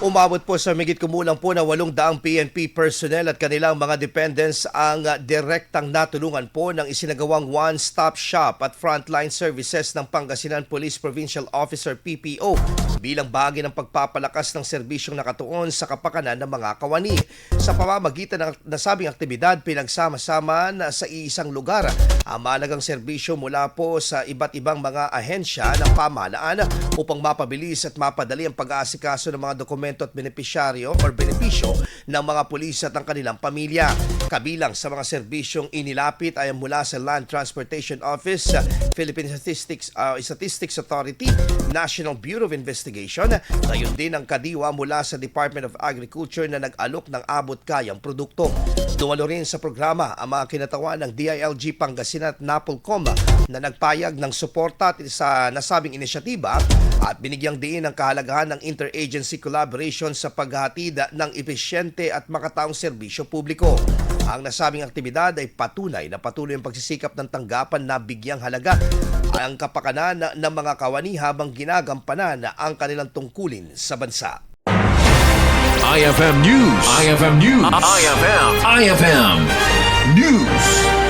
Umabot po sa migit kumulang po na 800 PNP personnel at kanilang mga dependents ang direktang natulungan po ng isinagawang one-stop shop at frontline services ng Pangasinan Police Provincial Officer PPO bilang bahagi ng pagpapalakas ng serbisyong nakatuon sa kapakanan ng mga kawani. Sa pamamagitan ng nasabing aktibidad, pinagsama-sama sa iisang lugar ang mahalagang serbisyo mula po sa iba't ibang mga ahensya ng pamahalaan upang mapabilis at mapadali ang pag-aasikaso ng mga dokumento at benepisyaryo o benepisyo ng mga pulis at ang kanilang pamilya. Kabilang sa mga serbisyong inilapit ay mula sa Land Transportation Office, Philippine Statistics Authority, National Bureau of Investigation, gayon din ang kadiwa mula sa Department of Agriculture na nag-alok ng abot-kayang produkto. Dumalo rin sa programa ang mga kinatawan ng DILG Pangasinan at NAPOLCOM na nagpayag ng suporta sa nasabing inisyatiba at binigyang diin ang kahalagahan ng interagency collaboration sa paghahatid ng epesyente at makataong serbisyo publiko. Ang nasabing aktibidad ay patunay na patuloy ang pagsisikap ng tanggapan na bigyang halaga ang kapakanan ng mga kawani habang ginagampanan ang kanilang tungkulin sa bansa. IFM News. IFM News. IFM News.